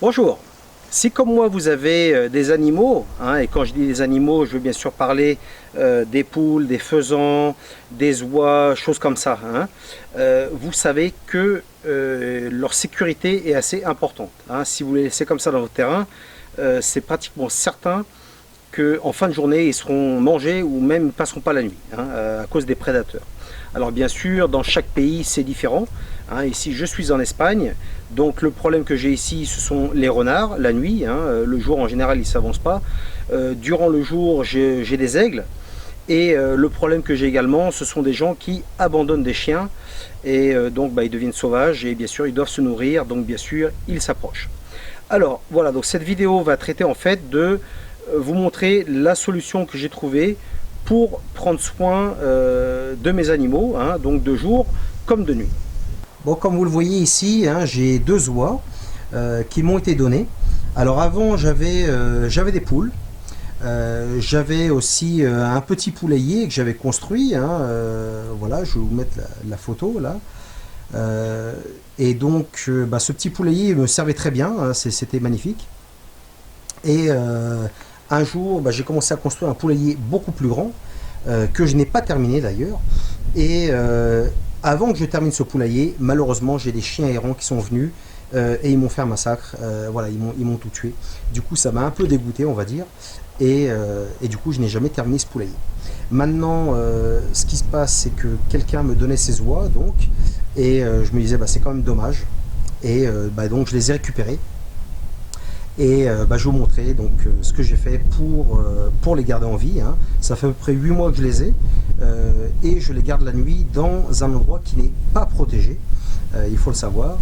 Bonjour, si comme moi vous avez des animaux, et quand je dis des animaux, je veux bien sûr parler des poules, des faisans, des oies, choses comme ça, vous savez que leur sécurité est assez importante. Si vous les laissez comme ça dans votre terrain, c'est pratiquement certain qu'en fin de journée, ils seront mangés ou même ne passeront pas la nuit à cause des prédateurs. Alors bien sûr, dans chaque pays, c'est différent. Ici, je suis en Espagne, donc le problème que j'ai ici, ce sont les renards, la nuit. Le jour, en général, ils ne s'avancent pas. Durant le jour, j'ai des aigles. Et le problème que j'ai également, ce sont des gens qui abandonnent des chiens. Et donc, ils deviennent sauvages et bien sûr, ils doivent se nourrir. Donc bien sûr, ils s'approchent. Alors, voilà, donc cette vidéo va traiter en fait de vous montrer la solution que j'ai trouvée pour prendre soin de mes animaux, donc de jour comme de nuit. Bon, comme vous le voyez ici, j'ai deux oies qui m'ont été données. Alors avant, j'avais des poules. J'avais aussi un petit poulailler que j'avais construit. Voilà, je vais vous mettre la photo là. Et donc, ce petit poulailler me servait très bien. C'était magnifique. Et un jour, j'ai commencé à construire un poulailler beaucoup plus grand que je n'ai pas terminé d'ailleurs. Et avant que je termine ce poulailler, malheureusement, j'ai des chiens errants qui sont venus et ils m'ont fait un massacre. Voilà, ils m'ont tout tué. Du coup, ça m'a un peu dégoûté, on va dire. Et du coup, je n'ai jamais terminé ce poulailler. Maintenant, ce qui se passe, c'est que quelqu'un me donnait ses oies, donc, et je me disais, c'est quand même dommage. Et donc, je les ai récupérés. Et je vais vous montrer donc, ce que j'ai fait pour les garder en vie. Ça fait à peu près 8 mois que je les ai. Et je les garde la nuit dans un endroit qui n'est pas protégé. Il faut le savoir.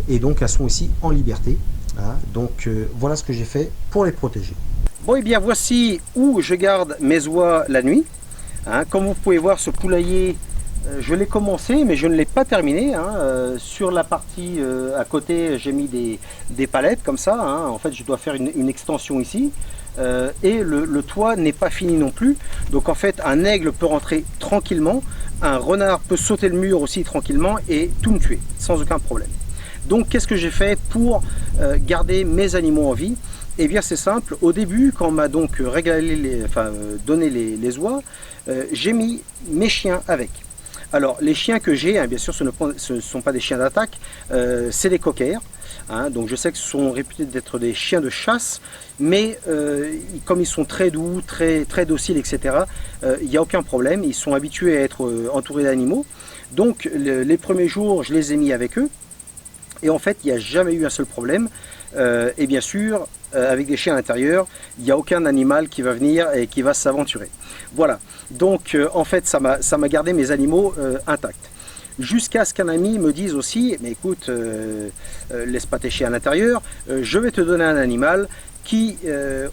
Et donc elles sont ici en liberté. Donc voilà ce que j'ai fait pour les protéger. Bon, et bien voici où je garde mes oies la nuit. Comme vous pouvez voir, ce poulailler, je l'ai commencé mais je ne l'ai pas terminé. Sur la partie à côté, j'ai mis des palettes comme ça. En fait, je dois faire une extension ici. Et le toit n'est pas fini non plus. Donc en fait, un aigle peut rentrer tranquillement. Un renard peut sauter le mur aussi tranquillement et tout me tuer sans aucun problème. Donc qu'est-ce que j'ai fait pour garder mes animaux en vie? Eh bien c'est simple, au début quand on m'a donc donné les oies, j'ai mis mes chiens avec. Alors les chiens que j'ai, bien sûr ce ne sont pas des chiens d'attaque, c'est des cockers. Donc je sais que ce sont réputés d'être des chiens de chasse, mais comme ils sont très doux, très dociles, etc., il n'y a aucun problème, ils sont habitués à être entourés d'animaux. Donc les premiers jours, je les ai mis avec eux, et en fait, il n'y a jamais eu un seul problème. Et bien sûr, avec des chiens à l'intérieur, il n'y a aucun animal qui va venir et qui va s'aventurer. Voilà, donc en fait, ça m'a gardé mes animaux intacts. Jusqu'à ce qu'un ami me dise aussi, mais écoute, laisse pas tes chiens à l'intérieur, je vais te donner un animal qui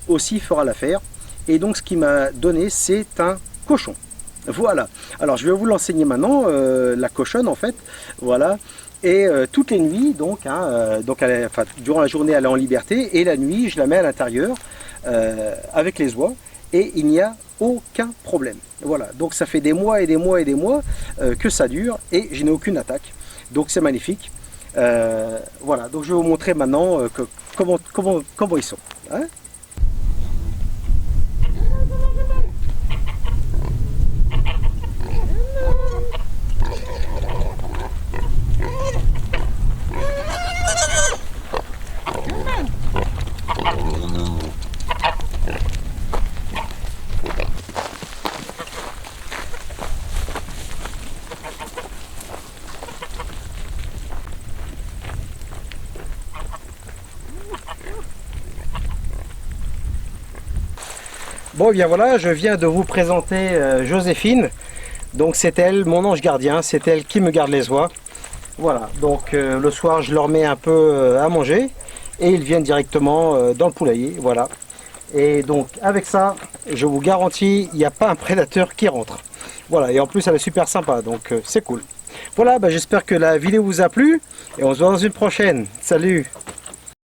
aussi fera l'affaire. Et donc ce qu'il m'a donné, c'est un cochon. Voilà, alors je vais vous l'enseigner maintenant, la cochonne en fait, voilà. Et toutes les nuits, donc durant la journée, elle est en liberté, et la nuit, je la mets à l'intérieur avec les oies, et il n'y a aucun problème. Voilà, donc ça fait des mois et des mois et des mois que ça dure, et je n'ai aucune attaque. Donc c'est magnifique. Voilà, donc je vais vous montrer maintenant comment ils sont. Bon, et bien voilà, je viens de vous présenter Joséphine. Donc c'est elle, mon ange gardien, c'est elle qui me garde les oies. Voilà, donc le soir je leur mets un peu à manger et ils viennent directement dans le poulailler, voilà. Et donc avec ça, je vous garantis, il n'y a pas un prédateur qui rentre. Voilà, et en plus elle est super sympa, donc c'est cool. Voilà, j'espère que la vidéo vous a plu et on se voit dans une prochaine. Salut!